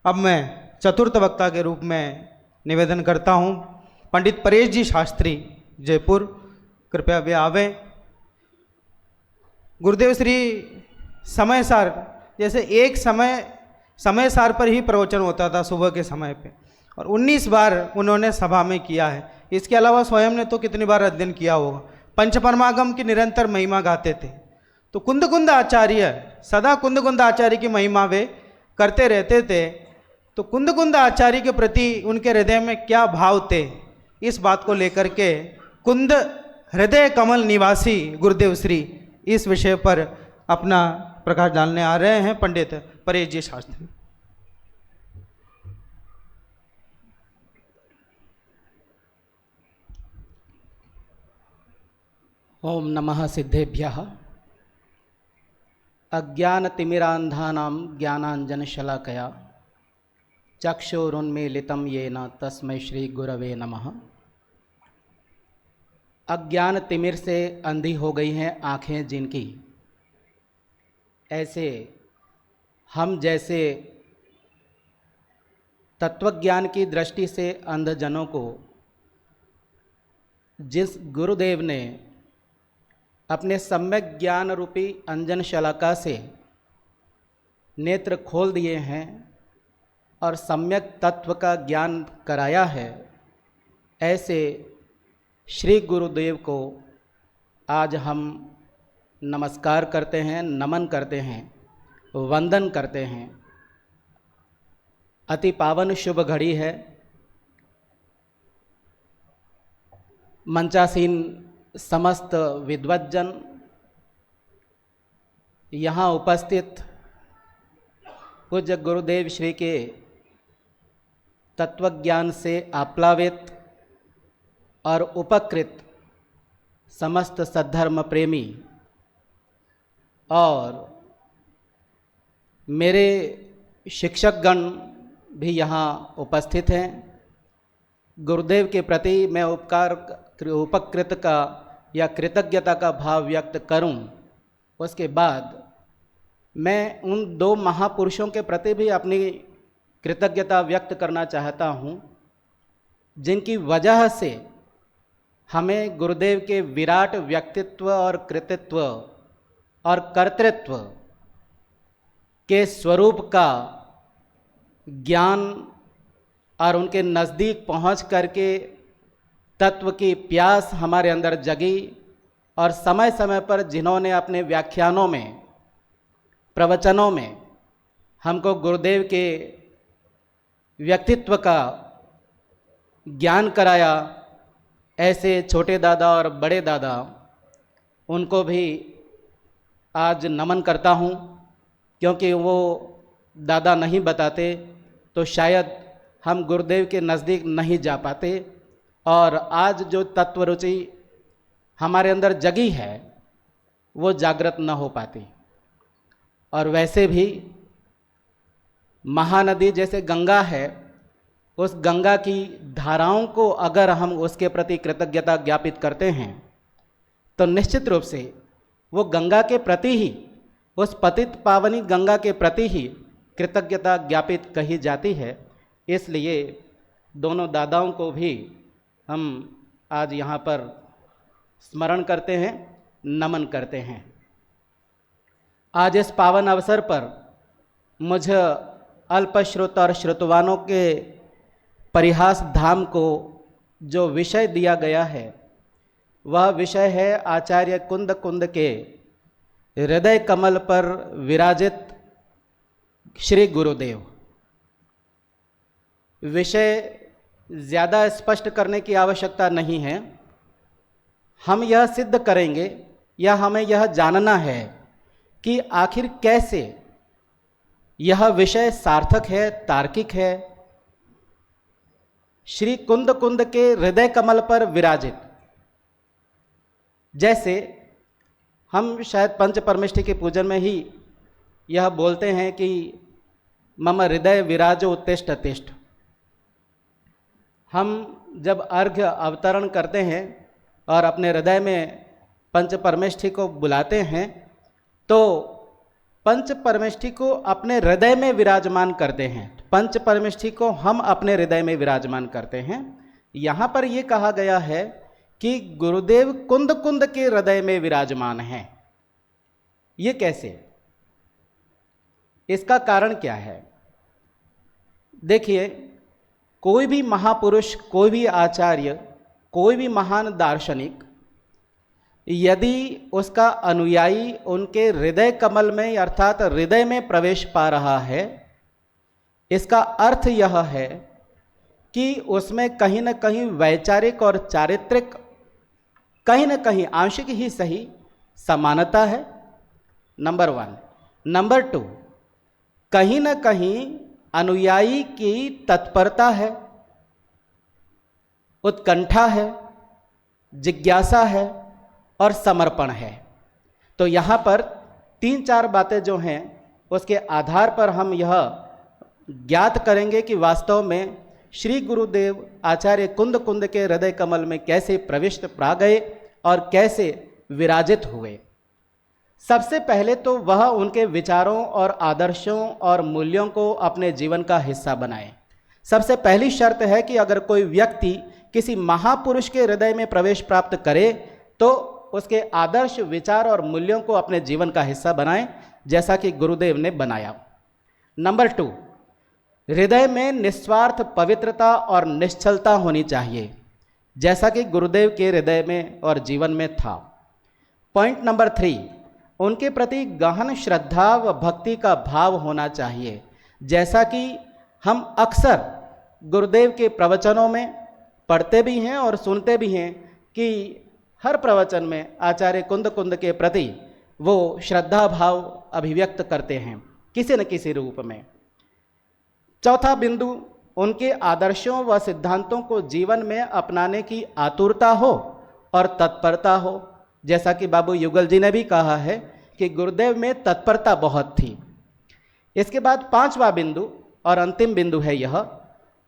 अब मैं चतुर्थ वक्ता के रूप में निवेदन करता हूं पंडित परेश जी शास्त्री जयपुर, कृपया वे आवें। गुरुदेव श्री समय सार, जैसे एक समय सार पर ही प्रवचन होता था सुबह के समय पे, और 19 बार उन्होंने सभा में किया है। इसके अलावा स्वयं ने तो कितनी बार अध्ययन किया होगा। पंचपरमागम की निरंतर महिमा गाते थे। तो कुंद कुंद आचार्य, सदा कुंद कुंद आचार्य की महिमा वे करते रहते थे। तो कुंद कुंद आचार्य के प्रति उनके हृदय में क्या भाव थे, इस बात को लेकर के कुंद हृदय कमल निवासी गुरुदेव श्री इस विषय पर अपना प्रकाश डालने आ रहे हैं। पंडित परेश जी शास्त्री। ओम नमः सिद्धेभ्यः। अज्ञानतिमिरान्धानां ज्ञानाञ्जनशलाकया चक्षुरुन्मीलितं येन तस्मै श्री गुरवे नमः। अज्ञान तिमिर से अंधी हो गई हैं आँखें जिनकी, ऐसे हम जैसे तत्वज्ञान की दृष्टि से अंधजनों को जिस गुरुदेव ने अपने सम्यक ज्ञान रूपी अंजन शलाका से नेत्र खोल दिए हैं और सम्यक तत्व का ज्ञान कराया है, ऐसे श्री गुरुदेव को आज हम नमस्कार करते हैं, नमन करते हैं, वंदन करते हैं। अति पावन शुभ घड़ी है। मंचासीन समस्त विद्वज्जन, यहाँ उपस्थित पूज्य गुरुदेव श्री के तत्वज्ञान से आप्लावित और उपकृत समस्त सद्धर्म प्रेमी और मेरे शिक्षकगण भी यहाँ उपस्थित हैं। गुरुदेव के प्रति मैं उपकृत का या कृतज्ञता का भाव व्यक्त करूं, उसके बाद मैं उन दो महापुरुषों के प्रति भी अपनी कृतज्ञता व्यक्त करना चाहता हूं, जिनकी वजह से हमें गुरुदेव के विराट व्यक्तित्व और कृतित्व और कर्तृत्व के स्वरूप का ज्ञान और उनके नज़दीक पहुंच करके तत्व की प्यास हमारे अंदर जगी, और समय समय पर जिन्होंने अपने व्याख्यानों में, प्रवचनों में हमको गुरुदेव के व्यक्तित्व का ज्ञान कराया, ऐसे छोटे दादा और बड़े दादा, उनको भी आज नमन करता हूँ। क्योंकि वो दादा नहीं बताते तो शायद हम गुरुदेव के नज़दीक नहीं जा पाते, और आज जो तत्व रुचि हमारे अंदर जगी है वो जागृत न हो पाती। और वैसे भी महानदी जैसे गंगा है, उस गंगा की धाराओं को अगर हम उसके प्रति कृतज्ञता ज्ञापित करते हैं तो निश्चित रूप से वो गंगा के प्रति ही, उस पतित पावनी गंगा के प्रति ही कृतज्ञता ज्ञापित कही जाती है। इसलिए दोनों दादाओं को भी हम आज यहाँ पर स्मरण करते हैं, नमन करते हैं। आज इस पावन अवसर पर मुझे अल्पश्रुत और श्रुतवानों के परिहास धाम को जो विषय दिया गया है, वह विषय है आचार्य कुंद कुंद के हृदय कमल पर विराजित श्री गुरुदेव। विषय ज़्यादा स्पष्ट करने की आवश्यकता नहीं है। हम यह सिद्ध करेंगे या हमें यह जानना है कि आखिर कैसे यह विषय सार्थक है, तार्किक है। श्री कुंद कुंद के हृदय कमल पर विराजित, जैसे हम शायद पंच परमेष्ठि के पूजन में ही यह बोलते हैं कि मम हृदय विराजो उत्तिष्ठ तिष्ठ। हम जब अर्घ्य अवतरण करते हैं और अपने हृदय में पंच परमेष्ठि को बुलाते हैं, तो पंच परमेष्ठि को अपने हृदय में विराजमान करते हैं। पंच परमेष्ठी को हम अपने हृदय में विराजमान करते हैं। यहाँ पर यह कहा गया है कि गुरुदेव कुंद कुंद के हृदय में विराजमान हैं। ये कैसे? इसका कारण क्या है? देखिए, कोई भी महापुरुष, कोई भी आचार्य, कोई भी महान दार्शनिक, यदि उसका अनुयायी उनके हृदय कमल में अर्थात हृदय में प्रवेश पा रहा है, इसका अर्थ यह है कि उसमें कहीं न कहीं वैचारिक और चारित्रिक कहीं न कहीं आंशिक ही सही समानता है, नंबर 1। नंबर 2, कहीं न कहीं अनुयायी की तत्परता है, उत्कंठा है, जिज्ञासा है और समर्पण है। तो यहाँ पर 3-4 बातें जो हैं उसके आधार पर हम यह ज्ञात करेंगे कि वास्तव में श्री गुरुदेव आचार्य कुंद कुंद के हृदय कमल में कैसे प्रविष्ट पा गए और कैसे विराजित हुए। सबसे पहले तो वह उनके विचारों और आदर्शों और मूल्यों को अपने जीवन का हिस्सा बनाए। सबसे पहली शर्त है कि अगर कोई व्यक्ति किसी महापुरुष के हृदय में प्रवेश प्राप्त करे तो उसके आदर्श, विचार और मूल्यों को अपने जीवन का हिस्सा बनाए, जैसा कि गुरुदेव ने बनाया। नंबर 2, हृदय में निस्वार्थ पवित्रता और निश्चलता होनी चाहिए, जैसा कि गुरुदेव के हृदय में और जीवन में था। पॉइंट नंबर 3, उनके प्रति गहन श्रद्धा व भक्ति का भाव होना चाहिए, जैसा कि हम अक्सर गुरुदेव के प्रवचनों में पढ़ते भी हैं और सुनते भी हैं कि हर प्रवचन में आचार्य कुंद कुंद के प्रति वो श्रद्धा भाव अभिव्यक्त करते हैं किसी न किसी रूप में। चौथा बिंदु, उनके आदर्शों व सिद्धांतों को जीवन में अपनाने की आतुरता हो और तत्परता हो, जैसा कि बाबू युगल जी ने भी कहा है कि गुरुदेव में तत्परता बहुत थी। इसके बाद 5वां बिंदु और अंतिम बिंदु है यह,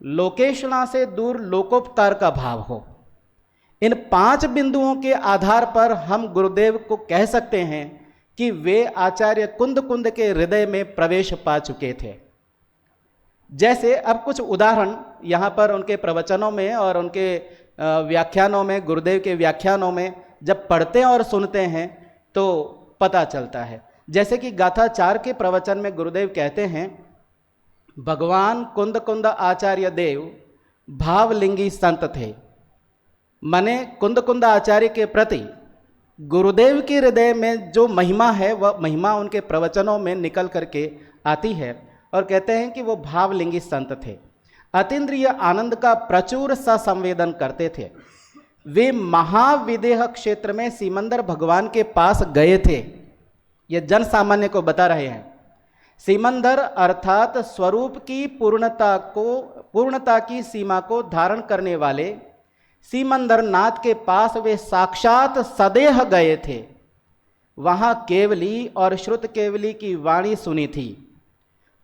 लोकेशना से दूर लोकोपकार का भाव हो। इन 5 बिंदुओं के आधार पर हम गुरुदेव को कह सकते हैं कि वे आचार्य कुंद कुंद के हृदय में प्रवेश पा चुके थे। जैसे अब कुछ उदाहरण यहाँ पर उनके प्रवचनों में और उनके व्याख्यानों में, गुरुदेव के व्याख्यानों में जब पढ़ते और सुनते हैं तो पता चलता है। जैसे कि गाथा 4 के प्रवचन में गुरुदेव कहते हैं, भगवान कुंद कुंद आचार्य देव भावलिंगी संत थे। माने कुंद कुंद आचार्य के प्रति गुरुदेव के हृदय में जो महिमा है वह महिमा उनके प्रवचनों में निकल करके आती है और कहते हैं कि वो भावलिंगी संत थे। अतीन्द्रिय आनंद का प्रचुर सा संवेदन करते थे। वे महाविदेह क्षेत्र में सीमंदर भगवान के पास गए थे। ये जन सामान्य को बता रहे हैं। सीमंदर अर्थात स्वरूप की पूर्णता की सीमा को धारण करने वाले सीमंदर नाथ के पास वे साक्षात सदेह गए थे। वहां केवली और श्रुत केवली की वाणी सुनी थी।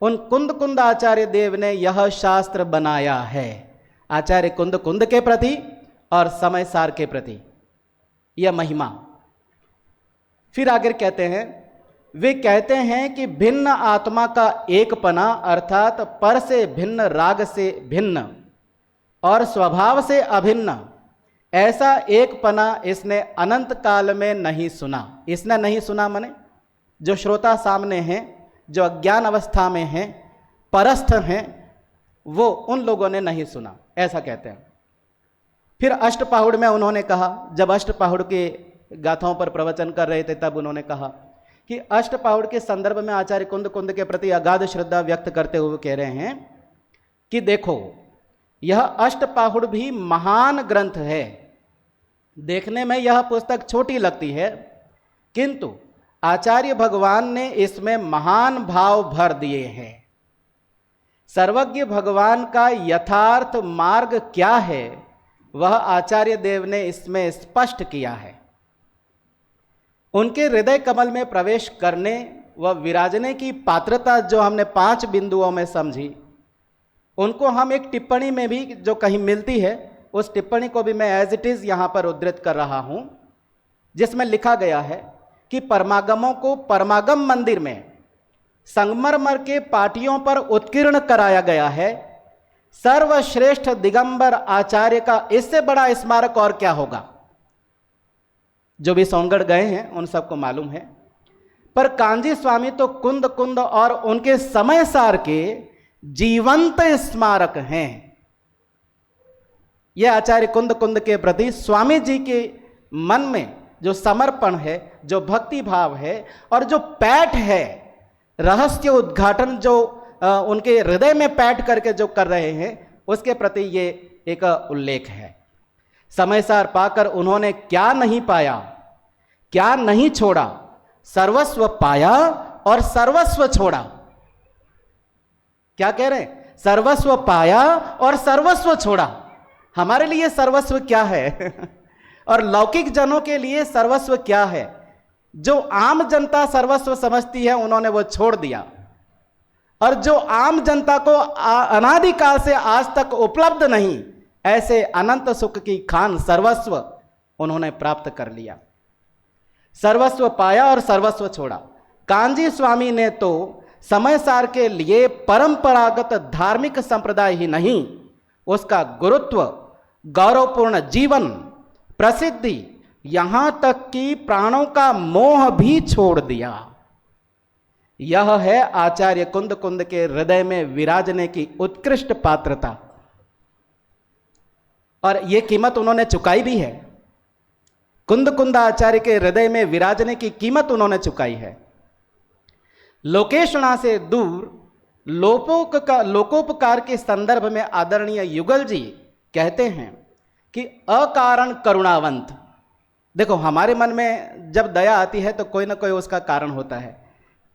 उन कुंद कुंद आचार्य देव ने यह शास्त्र बनाया है, आचार्य कुंद कुंद के प्रति और समय सार के प्रति यह महिमा। फिर आगे कहते हैं, वे कहते हैं कि भिन्न आत्मा का एकपना अर्थात पर से भिन्न, राग से भिन्न और स्वभाव से अभिन्न, ऐसा एकपना इसने अनंत काल में नहीं सुना। इसने नहीं सुना माने जो श्रोता सामने हैं, जो अज्ञान अवस्था में हैं, परस्थ हैं, वो उन लोगों ने नहीं सुना, ऐसा कहते हैं। फिर अष्टपाहुड़ में उन्होंने कहा, जब अष्टपाहुड़ के गाथाओं पर प्रवचन कर रहे थे तब उन्होंने कहा कि अष्टपाहुड़ के संदर्भ में आचार्य कुंद कुंद के प्रति अगाध श्रद्धा व्यक्त करते हुए कह रहे हैं कि देखो, यह अष्टपाहुड़ भी महान ग्रंथ है। देखने में यह पुस्तक छोटी लगती है, किंतु आचार्य भगवान ने इसमें महान भाव भर दिए हैं। सर्वज्ञ भगवान का यथार्थ मार्ग क्या है वह आचार्य देव ने इसमें स्पष्ट किया है। उनके हृदय कमल में प्रवेश करने व विराजने की पात्रता जो हमने 5 बिंदुओं में समझी, उनको हम एक टिप्पणी में भी जो कहीं मिलती है, उस टिप्पणी को भी मैं एज इट इज यहां पर उद्धृत कर रहा हूं, जिसमें लिखा गया है कि परमागमों को परमागम मंदिर में संगमरमर के पाटियों पर उत्कीर्ण कराया गया है। सर्वश्रेष्ठ दिगंबर आचार्य का इससे बड़ा स्मारक और क्या होगा। जो भी सोनगढ़ गए हैं उन सबको मालूम है। पर कांजी स्वामी तो कुंद कुंद और उनके समय सार के जीवंत स्मारक हैं। यह आचार्य कुंद कुंद के प्रति स्वामी जी के मन में जो समर्पण है, जो भक्ति भाव है और जो पैठ है, रहस्य उद्घाटन जो उनके हृदय में पैठ करके जो कर रहे हैं, उसके प्रति ये एक उल्लेख है। समय सार पाकर उन्होंने क्या नहीं पाया, क्या नहीं छोड़ा, सर्वस्व पाया और सर्वस्व छोड़ा। क्या कह रहे हैं? सर्वस्व पाया और सर्वस्व छोड़ा। हमारे लिए सर्वस्व क्या है और लौकिक जनों के लिए सर्वस्व क्या है? जो आम जनता सर्वस्व समझती है उन्होंने वो छोड़ दिया, और जो आम जनता को अनादिकाल से आज तक उपलब्ध नहीं, ऐसे अनंत सुख की खान सर्वस्व उन्होंने प्राप्त कर लिया। सर्वस्व पाया और सर्वस्व छोड़ा। कांजी स्वामी ने तो समय सार के लिए परंपरागत धार्मिक संप्रदाय ही नहीं, उसका गुरुत्व, गौरवपूर्ण जीवन, प्रसिद्धि, यहां तक कि प्राणों का मोह भी छोड़ दिया। यह है आचार्य कुंद कुंद के हृदय में विराजने की उत्कृष्ट पात्रता, और यह कीमत उन्होंने चुकाई भी है। कुंद कुंद आचार्य के हृदय में विराजने की कीमत उन्होंने चुकाई है। लोकेशणा से दूर लोकोपकार के संदर्भ में आदरणीय युगल जी कहते हैं कि अकारण करुणावंत। देखो, हमारे मन में जब दया आती है तो कोई ना कोई उसका कारण होता है,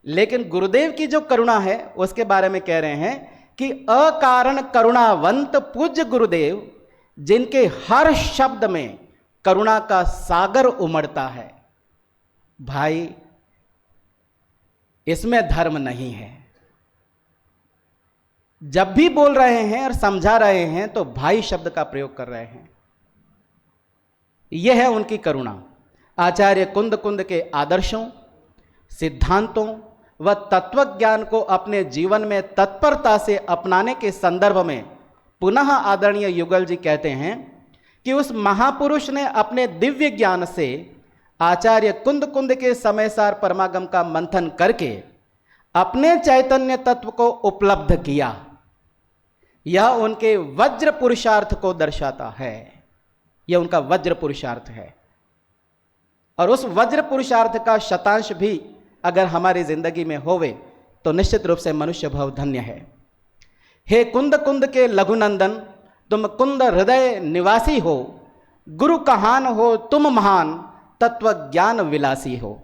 लेकिन गुरुदेव की जो करुणा है उसके बारे में कह रहे हैं कि अकारण करुणावंत पूज्य गुरुदेव, जिनके हर शब्द में करुणा का सागर उमड़ता है। भाई, इसमें धर्म नहीं है। जब भी बोल रहे हैं और समझा रहे हैं तो भाई शब्द का प्रयोग कर रहे हैं। यह है उनकी करुणा। आचार्य कुंद कुंद के आदर्शों, सिद्धांतों व तत्वज्ञान को अपने जीवन में तत्परता से अपनाने के संदर्भ में पुनः आदरणीय युगल जी कहते हैं कि उस महापुरुष ने अपने दिव्य ज्ञान से आचार्य कुंद कुंद के समय सार परमागम का मंथन करके अपने चैतन्य तत्व को उपलब्ध किया। यह उनके वज्र पुरुषार्थ को दर्शाता है। यह उनका वज्र पुरुषार्थ है, और उस वज्र पुरुषार्थ का शतांश भी अगर हमारी जिंदगी में होवे तो निश्चित रूप से मनुष्य भव धन्य है। हे कुंद कुंद के लघुनंदन, तुम कुंद हृदय निवासी हो, गुरु कहान हो तुम महान, तत्व ज्ञान विलासी हो।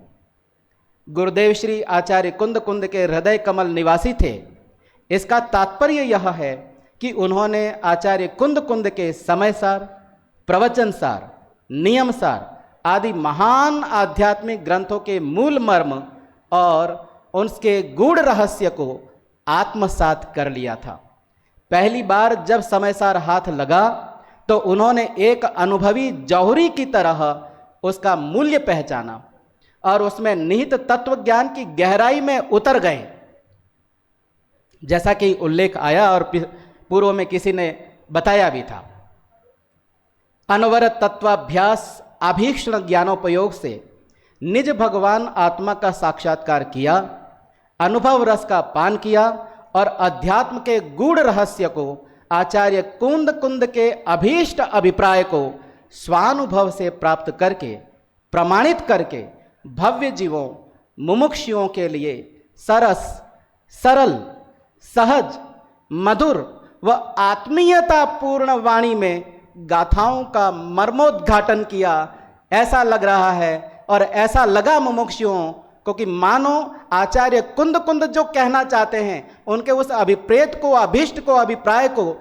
गुरुदेव श्री आचार्य कुंद कुंद के हृदय कमल निवासी थे। इसका तात्पर्य यह है कि उन्होंने आचार्य कुंद कुंद के समय सार, प्रवचन सार, नियम सार आदि महान आध्यात्मिक ग्रंथों के मूल मर्म और उसके गूढ़ रहस्य को आत्मसात कर लिया था। पहली बार जब समय सार हाथ लगा तो उन्होंने एक अनुभवी जौहरी की तरह उसका मूल्य पहचाना और उसमें निहित तत्व ज्ञान की गहराई में उतर गए। जैसा कि उल्लेख आया और पूर्व में किसी ने बताया भी था, अनवरत तत्वाभ्यास आभीक्षण ज्ञानोपयोग से निज भगवान आत्मा का साक्षात्कार किया, अनुभव रस का पान किया और अध्यात्म के गूढ़ रहस्य को, आचार्य कुंद कुंद के अभीष्ट अभिप्राय को स्वानुभव से प्राप्त करके, प्रमाणित करके भव्य जीवों, मुमुक्षुओं के लिए सरस, सरल, सहज, मधुर व आत्मीयता पूर्ण वाणी में गाथाओं का मर्मोद्घाटन किया। ऐसा लग रहा है और ऐसा लगा मुमुक्षुओं को कि मानो आचार्य कुंद कुंद जो कहना चाहते हैं उनके उस अभिप्रेत को, अभीष्ट को, अभिप्राय को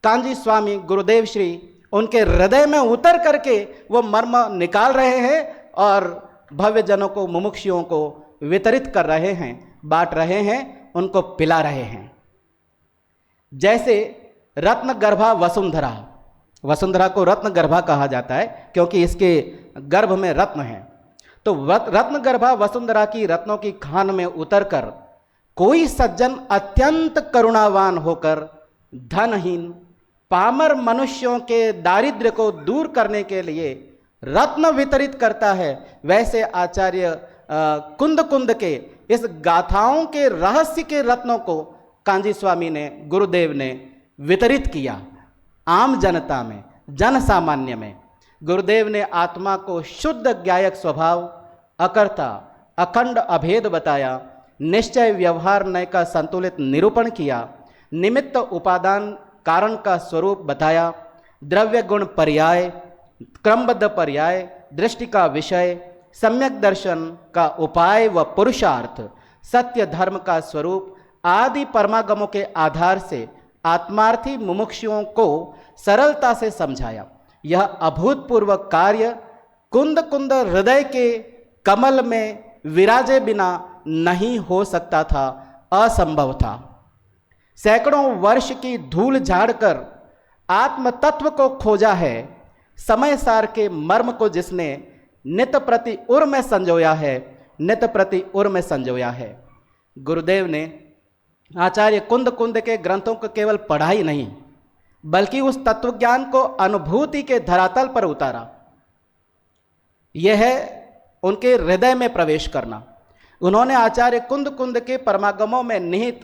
कांजी स्वामी गुरुदेव श्री उनके हृदय में उतर करके वो मर्म निकाल रहे हैं और भव्य जनों को, मुमुक्षुओं को वितरित कर रहे हैं, बांट रहे हैं, उनको पिला रहे हैं। जैसे रत्न गर्भा वसुंधरा, वसुंधरा को रत्न गर्भा कहा जाता है क्योंकि इसके गर्भ में रत्न है। तो रत्न गर्भा वसुंधरा की रत्नों की खान में उतरकर कोई सज्जन अत्यंत करुणावान होकर धनहीन पामर मनुष्यों के दारिद्र्य को दूर करने के लिए रत्न वितरित करता है, वैसे आचार्य कुंद कुंद के इस गाथाओं के रहस्य के रत्नों को कांजी स्वामी ने, गुरुदेव ने वितरित किया आम जनता में, जन सामान्य में। गुरुदेव ने आत्मा को शुद्ध ज्ञायक स्वभाव, अकर्ता, अखंड अभेद बताया, निश्चय व्यवहार नय का संतुलित निरूपण किया, निमित्त उपादान कारण का स्वरूप बताया, द्रव्य गुण पर्याय, क्रमबद्ध पर्याय, दृष्टि का विषय, सम्यक दर्शन का उपाय व पुरुषार्थ, सत्य धर्म का स्वरूप आदि परमागमों के आधार से आत्मार्थी मुमुक्षुओं को सरलता से समझाया। यह अभूतपूर्व कार्य कुंद कुंद हृदय के कमल में विराजे बिना नहीं हो सकता था, असंभव था। सैकड़ों वर्ष की धूल झाड़कर आत्म तत्व को खोजा है, समय सार के मर्म को जिसने नित प्रति उर में संजोया है, नित प्रति उर में संजोया है। गुरुदेव ने आचार्य कुंद कुंद के ग्रंथों को केवल पढ़ा ही नहीं, बल्कि उस तत्वज्ञान को अनुभूति के धरातल पर उतारा। यह है उनके हृदय में प्रवेश करना। उन्होंने आचार्य कुंद कुंद के परमागमों में निहित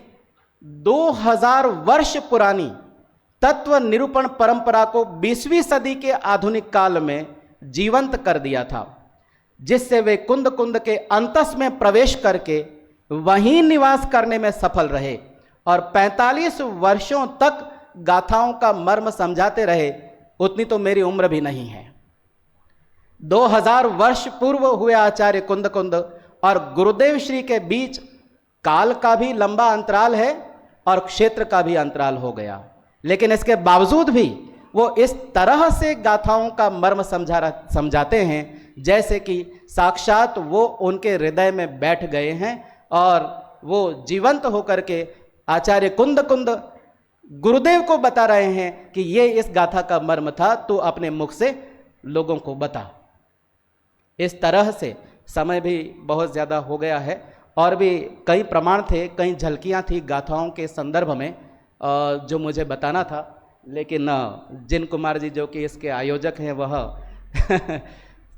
2000 वर्ष पुरानी तत्व निरूपण परंपरा को 20वीं सदी के आधुनिक काल में जीवंत कर दिया था, जिससे वे कुंद कुंद के अंतस में प्रवेश करके वहीं निवास करने में सफल रहे और 45 वर्षों तक गाथाओं का मर्म समझाते रहे। उतनी तो मेरी उम्र भी नहीं है। 2000 वर्ष पूर्व हुए आचार्य कुंद कुंद और गुरुदेव श्री के बीच काल का भी लंबा अंतराल है और क्षेत्र का भी अंतराल हो गया, लेकिन इसके बावजूद भी वो इस तरह से गाथाओं का मर्म समझाते हैं जैसे कि साक्षात वो उनके हृदय में बैठ गए हैं और वो जीवंत होकर के आचार्य कुंद कुंद गुरुदेव को बता रहे हैं कि ये इस गाथा का मर्म था, तो अपने मुख से लोगों को बता। इस तरह से समय भी बहुत ज़्यादा हो गया है और भी कई प्रमाण थे, कई झलकियाँ थी गाथाओं के संदर्भ में जो मुझे बताना था, लेकिन जिन कुमार जी जो कि इसके आयोजक हैं वह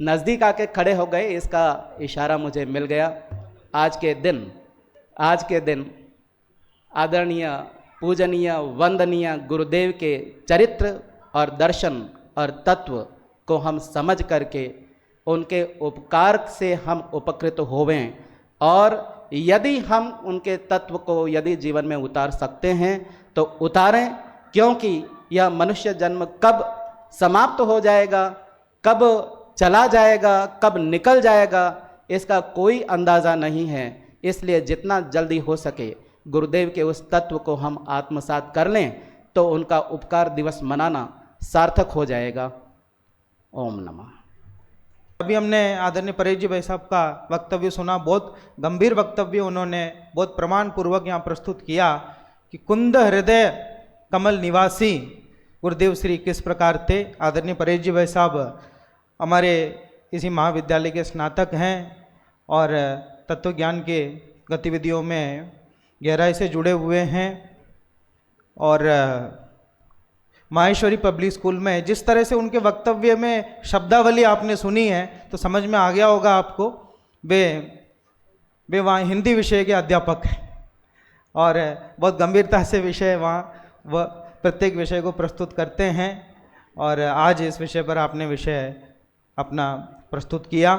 नज़दीक आके खड़े हो गए, इसका इशारा मुझे मिल गया। आज के दिन आदरणीय, पूजनीय, वंदनीय गुरुदेव के चरित्र और दर्शन और तत्व को हम समझ करके उनके उपकार से हम उपकृत होवें, और यदि हम उनके तत्व को यदि जीवन में उतार सकते हैं तो उतारें, क्योंकि यह मनुष्य जन्म कब समाप्त हो जाएगा, कब चला जाएगा, कब निकल जाएगा, इसका कोई अंदाज़ा नहीं है। इसलिए जितना जल्दी हो सके गुरुदेव के उस तत्व को हम आत्मसात कर लें तो उनका उपकार दिवस मनाना सार्थक हो जाएगा। ओम नमः। अभी हमने आदरणीय परेश जी भाई साहब का वक्तव्य सुना, बहुत गंभीर वक्तव्य उन्होंने बहुत प्रमाण पूर्वक यहाँ प्रस्तुत किया कि कुंद हृदय कमल निवासी गुरुदेव श्री किस प्रकार थे। आदरणीय परेश जी भाई साहब हमारे इसी महाविद्यालय के स्नातक हैं और तत्व ज्ञान के गतिविधियों में गहराई से जुड़े हुए हैं, और माहेश्वरी पब्लिक स्कूल में जिस तरह से उनके वक्तव्य में शब्दावली आपने सुनी है तो समझ में आ गया होगा आपको। वे वहाँ हिंदी विषय के अध्यापक हैं और बहुत गंभीरता से विषय वहाँ वह प्रत्येक विषय को प्रस्तुत करते हैं, और आज इस विषय पर आपने विषय अपना प्रस्तुत किया।